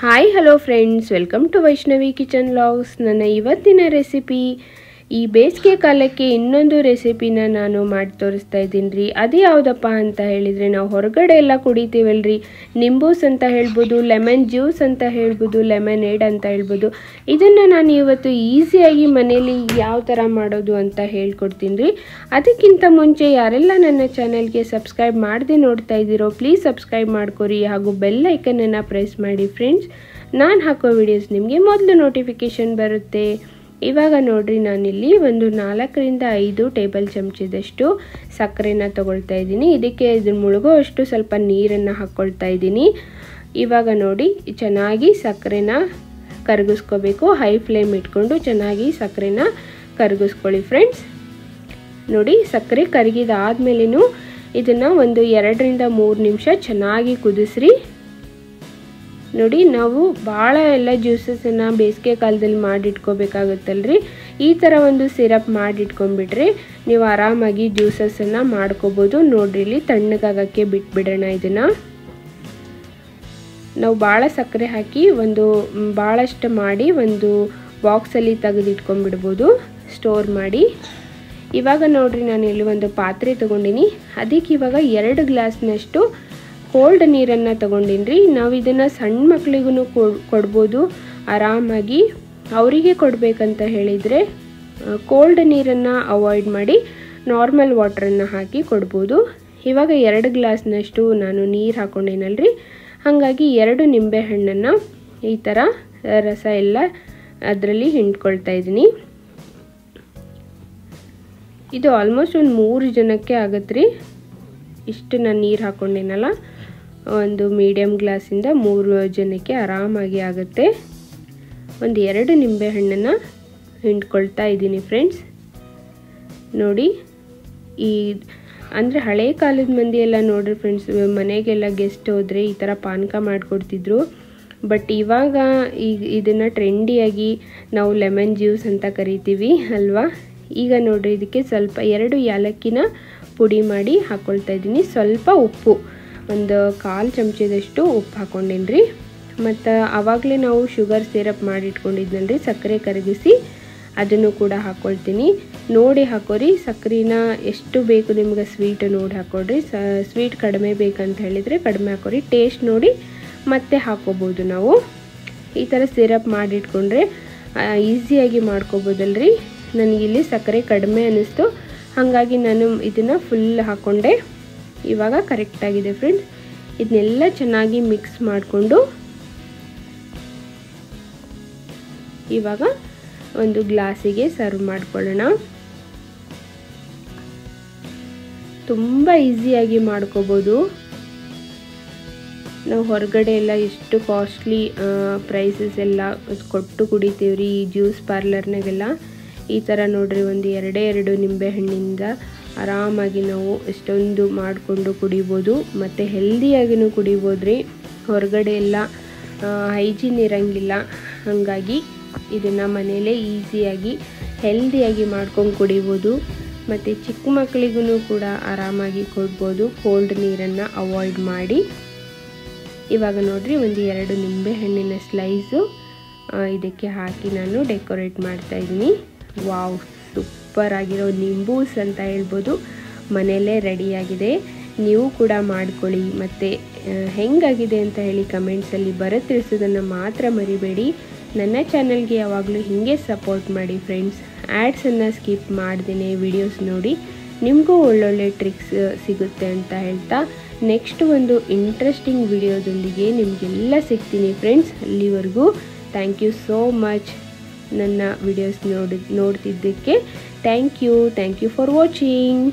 Hi hello friends, welcome to Vaishnavi kitchen vlogs. ನನ್ನ ಇವತ್ತಿನ recipe ಈ ಬೇಸಿಗೆ ಕಾಲಕ್ಕೆ ಇನ್ನೊಂದು ರೆಸಿಪಿನ ನಾನು ಮಾಡಿ ತೋರಿಸ್ತಾ ಇದ್ದೀನಿ ರೀ. ಅದು ಯಾವುದಪ್ಪ ಅಂತ ಹೇಳಿದರೆ, ನಾವು ಹೊರಗಡೆ ಎಲ್ಲ ಕುಡಿತೀವಲ್ರಿ, ನಿಂಬೂಸ್ ಅಂತ ಹೇಳ್ಬೋದು, ಲೆಮನ್ ಜ್ಯೂಸ್ ಅಂತ ಹೇಳ್ಬೋದು, ಲೆಮನೇಡ್ ಅಂತ ಹೇಳ್ಬೋದು. ಇದನ್ನು ನಾನು ಇವತ್ತು ಈಸಿಯಾಗಿ ಮನೇಲಿ ಯಾವ ಥರ ಮಾಡೋದು ಅಂತ ಹೇಳ್ಕೊಡ್ತೀನಿ ರೀ. ಅದಕ್ಕಿಂತ ಮುಂಚೆ ಯಾರೆಲ್ಲ ನನ್ನ ಚಾನಲ್ಗೆ ಸಬ್ಸ್ಕ್ರೈಬ್ ಮಾಡದೆ ನೋಡ್ತಾ ಇದ್ದೀರೋ ಪ್ಲೀಸ್ ಸಬ್ಸ್ಕ್ರೈಬ್ ಮಾಡ್ಕೊರಿ, ಹಾಗೂ ಬೆಲ್ ಐಕನನ್ನು ಪ್ರೆಸ್ ಮಾಡಿ ಫ್ರೆಂಡ್ಸ್. ನಾನು ಹಾಕೋ ವಿಡಿಯೋಸ್ ನಿಮಗೆ ಮೊದಲು ನೋಟಿಫಿಕೇಷನ್ ಬರುತ್ತೆ. ಇವಾಗ ನೋಡ್ರಿ, ನಾನಿಲ್ಲಿ ಒಂದು 4 ರಿಂದ 5 ಟೇಬಲ್ ಚಮಚದಷ್ಟು ಸಕ್ಕರೆನ ತಗೊಳ್ತಾ ಇದ್ದೀನಿ. ಇದಕ್ಕೆ ಇದ್ರ ಮುಳುಗೋ ಅಷ್ಟು ಸ್ವಲ್ಪ ನೀರನ್ನು ಹಾಕ್ಕೊಳ್ತಾ ಇದ್ದೀನಿ. ಇವಾಗ ನೋಡಿ, ಚೆನ್ನಾಗಿ ಸಕ್ಕರೆನ ಕರಗಿಸ್ಕೋಬೇಕು. ಹೈ ಫ್ಲೇಮ್ ಇಟ್ಕೊಂಡು ಚೆನ್ನಾಗಿ ಸಕ್ಕರೆನ ಕರಗಿಸ್ಕೊಳ್ಳಿ ಫ್ರೆಂಡ್ಸ್. ನೋಡಿ, ಸಕ್ಕರೆ ಕರಗಿದಾದ್ಮೇಲೇನು ಇದನ್ನು ಒಂದು 2 ರಿಂದ 3 ನಿಮಿಷ ಚೆನ್ನಾಗಿ ಕುದಿಸ್ರಿ. ನೋಡಿ, ನಾವು ಭಾಳ ಎಲ್ಲ ಜ್ಯೂಸಸನ್ನು ಬೇಸಿಗೆ ಕಾಲದಲ್ಲಿ ಮಾಡಿಟ್ಕೋಬೇಕಾಗುತ್ತಲ್ರಿ. ಈ ಥರ ಒಂದು ಸಿರಪ್ ಮಾಡಿಟ್ಕೊಂಡ್ಬಿಟ್ರೆ ನೀವು ಆರಾಮಾಗಿ ಜ್ಯೂಸಸನ್ನು ಮಾಡ್ಕೋಬೋದು. ನೋಡ್ರಿ, ಇಲ್ಲಿ ತಣ್ಣಗಾಗಕ್ಕೆ ಬಿಟ್ಬಿಡೋಣ. ಇದನ್ನು ನಾವು ಭಾಳ ಸಕ್ಕರೆ ಹಾಕಿ ಭಾಳಷ್ಟು ಮಾಡಿ ಒಂದು ಬಾಕ್ಸಲ್ಲಿ ತೆಗೆದಿಟ್ಕೊಂಡ್ಬಿಡ್ಬೋದು, ಸ್ಟೋರ್ ಮಾಡಿ. ಇವಾಗ ನೋಡ್ರಿ, ನಾನು ಇಲ್ಲಿ ಒಂದು ಪಾತ್ರೆ ತೊಗೊಂಡಿನಿ. ಅದಕ್ಕೆ ಇವಾಗ 2 ಗ್ಲಾಸ್ನಷ್ಟು ಕೋಲ್ಡ್ ನೀರನ್ನು ತೊಗೊಂಡಿನಿ ರೀ. ನಾವು ಇದನ್ನು ಸಣ್ಣ ಮಕ್ಕಳಿಗೂ ಕೊಡ್ಬೋದು ಆರಾಮಾಗಿ. ಅವರಿಗೆ ಕೊಡಬೇಕಂತ ಹೇಳಿದರೆ ಕೋಲ್ಡ್ ನೀರನ್ನು ಅವಾಯ್ಡ್ ಮಾಡಿ ನಾರ್ಮಲ್ ವಾಟ್ರನ್ನು ಹಾಕಿ ಕೊಡ್ಬೋದು. ಇವಾಗ 2 ಗ್ಲಾಸ್ನಷ್ಟು ನಾನು ನೀರು ಹಾಕ್ಕೊಂಡಿನಲ್ರಿ, ಹಾಗಾಗಿ 2 ನಿಂಬೆಹಣ್ಣನ್ನು ಈ ಥರ ರಸ ಎಲ್ಲ ಅದರಲ್ಲಿ ಹಿಂಡ್ಕೊಳ್ತಾ ಇದ್ದೀನಿ. ಇದು ಆಲ್ಮೋಸ್ಟ್ ಒಂದು 3 ಜನಕ್ಕೆ ಆಗುತ್ತೆ ರೀ. ಇಷ್ಟು ನಾನು ನೀರು ಹಾಕ್ಕೊಂಡಿನಲ್ಲ, ಒಂದು ಮೀಡಿಯಮ್ ಗ್ಲಾಸಿಂದ 3 ಜನಕ್ಕೆ ಆರಾಮಾಗಿ ಆಗುತ್ತೆ. ಒಂದು 2 ನಿಂಬೆಹಣ್ಣನ್ನು ಹಿಂಡ್ಕೊಳ್ತಾ ಇದ್ದೀನಿ ಫ್ರೆಂಡ್ಸ್. ನೋಡಿ, ಅಂದರೆ ಹಳೆ ಕಾಲದ ಮಂದಿ ಎಲ್ಲ ನೋಡ್ರಿ ಫ್ರೆಂಡ್ಸ್, ಮನೆಗೆಲ್ಲ ಗೆಸ್ಟ್ ಹೋದರೆ ಈ ಥರ ಪಾನಕ ಮಾಡಿಕೊಡ್ತಿದ್ರು. ಬಟ್ ಇವಾಗ ಇದನ್ನು ಟ್ರೆಂಡಿಯಾಗಿ ನಾವು ಲೆಮನ್ ಜ್ಯೂಸ್ ಅಂತ ಕರಿತೀವಿ ಅಲ್ವಾ. ಈಗ ನೋಡ್ರಿ, ಇದಕ್ಕೆ ಸ್ವಲ್ಪ 2 ಏಲಕ್ಕಿನ ಪುಡಿ ಮಾಡಿ ಹಾಕ್ಕೊಳ್ತಾ ಇದ್ದೀನಿ. ಸ್ವಲ್ಪ ಉಪ್ಪು, ಒಂದು 1/4 ಚಮಚದಷ್ಟು ಉಪ್ಪು ಹಾಕ್ಕೊಂಡಿನಿ ರೀ. ಮತ್ತು ಆವಾಗಲೇ ನಾವು ಶುಗರ್ ಸಿರಪ್ ಮಾಡಿಟ್ಕೊಂಡಿದ್ನಲ್ರಿ, ಸಕ್ಕರೆ ಕರಗಿಸಿ, ಅದನ್ನು ಕೂಡ ಹಾಕ್ಕೊಳ್ತೀನಿ. ನೋಡಿ ಹಾಕೋರಿ, ಸಕ್ಕರೆನ ಎಷ್ಟು ಬೇಕು ನಿಮ್ಗೆ ಸ್ವೀಟ್ ನೋಡಿ ಹಾಕ್ಕೊಡ್ರಿ. ಸ್ವೀಟ್ ಕಡಿಮೆ ಬೇಕಂತ ಹೇಳಿದರೆ ಕಡಿಮೆ ಹಾಕೋರಿ, ಟೇಸ್ಟ್ ನೋಡಿ ಮತ್ತೆ ಹಾಕ್ಕೋಬೋದು. ನಾವು ಈ ಥರ ಸಿರಪ್ ಮಾಡಿಟ್ಕೊಂಡ್ರೆ ಈಸಿಯಾಗಿ ಮಾಡ್ಕೋಬೋದಲ್ರಿ. ನನಗಿಲ್ಲಿ ಸಕ್ಕರೆ ಕಡಿಮೆ ಅನ್ನಿಸ್ತು, ಹಾಗಾಗಿ ನಾನು ಇದನ್ನು ಫುಲ್ ಹಾಕ್ಕೊಂಡೆ. ಇವಾಗ ಕರೆಕ್ಟಾಗಿದೆ ಫ್ರೆಂಡ್ಸ್. ಇದನ್ನೆಲ್ಲ ಚೆನ್ನಾಗಿ ಮಿಕ್ಸ್ ಮಾಡಿಕೊಂಡು ಇವಾಗ ಒಂದು ಗ್ಲಾಸಿಗೆ ಸರ್ವ್ ಮಾಡ್ಕೊಳ್ಳೋಣ. ತುಂಬ ಈಸಿಯಾಗಿ ಮಾಡ್ಕೋಬೋದು. ನಾವು ಹೊರಗಡೆ ಎಲ್ಲ ಎಷ್ಟು ಕಾಸ್ಟ್ಲಿ ಪ್ರೈಸಸ್ ಎಲ್ಲ ಕೊಟ್ಟು ಕುಡಿತೀವ್ರಿ ಈ ಜ್ಯೂಸ್ ಪಾರ್ಲರ್ನಾಗೆಲ್ಲ. ಈ ಥರ ನೋಡ್ರಿ, ಒಂದು 2 ನಿಂಬೆಹಣ್ಣಿಂದ ಆರಾಮಾಗಿ ನಾವು ಎಷ್ಟೊಂದು ಮಾಡಿಕೊಂಡು ಕುಡಿಬೋದು, ಮತ್ತು ಹೆಲ್ದಿಯಾಗಿಯೂ ಕುಡಿಬೋದು ರೀ. ಹೊರಗಡೆ ಎಲ್ಲ ಹೈಜೀನ್ ಇರೋಂಗಿಲ್ಲ, ಹಾಗಾಗಿ ಇದನ್ನು ಮನೆಯಲ್ಲೇ ಈಸಿಯಾಗಿ ಹೆಲ್ದಿಯಾಗಿ ಮಾಡ್ಕೊಂಡು ಕುಡಿಬೋದು. ಮತ್ತು ಚಿಕ್ಕ ಮಕ್ಕಳಿಗೂ ಕೂಡ ಆರಾಮಾಗಿ ಕೊಡ್ಬೋದು, ಕೋಲ್ಡ್ ನೀರನ್ನು ಅವಾಯ್ಡ್ ಮಾಡಿ. ಇವಾಗ ನೋಡ್ರಿ, ಒಂದು 2 ನಿಂಬೆಹಣ್ಣಿನ ಸ್ಲೈಸು ಇದಕ್ಕೆ ಹಾಕಿ ನಾನು ಡೆಕೋರೇಟ್ ಮಾಡ್ತಾಯಿದ್ದೀನಿ. ವಾವ್, ಸೂಪರ್ ಆಗಿರೋ ನಿಂಬೂಸ್ ಅಂತ ಹೇಳ್ಬೋದು ಮನೆಯಲ್ಲೇ ರೆಡಿಯಾಗಿದೆ. ನೀವು ಕೂಡ ಮಾಡ್ಕೊಳ್ಳಿ, ಮತ್ತು ಹೆಂಗಾಗಿದೆ ಅಂತ ಹೇಳಿ ಕಮೆಂಟ್ಸಲ್ಲಿ ತಿಳಿಸೋದನ್ನು ಮಾತ್ರ ಮರಿಬೇಡಿ. ನನ್ನ ಚಾನಲ್ಗೆ ಯಾವಾಗಲೂ ಹೀಗೆ ಸಪೋರ್ಟ್ ಮಾಡಿ ಫ್ರೆಂಡ್ಸ್. ಆ್ಯಡ್ಸನ್ನು ಸ್ಕಿಪ್ ಮಾಡ್ದೇನೆ ವಿಡಿಯೋಸ್ ನೋಡಿ, ನಿಮಗೂ ಒಳ್ಳೊಳ್ಳೆ ಟ್ರಿಕ್ಸ್ ಸಿಗುತ್ತೆ ಅಂತ ಹೇಳ್ತಾ ನೆಕ್ಸ್ಟ್ ಒಂದು ಇಂಟ್ರೆಸ್ಟಿಂಗ್ ವಿಡಿಯೋದೊಂದಿಗೆ ನಿಮಗೆಲ್ಲ ಸಿಗ್ತೀನಿ ಫ್ರೆಂಡ್ಸ್. ಅಲ್ಲಿವರೆಗೂ ಥ್ಯಾಂಕ್ ಯು ಸೋ ಮಚ್. ನನ್ನ ವಿಡಿಯೋಸ್ ನೋಡ್ತಿದ್ದಕ್ಕೆ ಥ್ಯಾಂಕ್ ಯು ಫಾರ್ ವಾಚಿಂಗ್.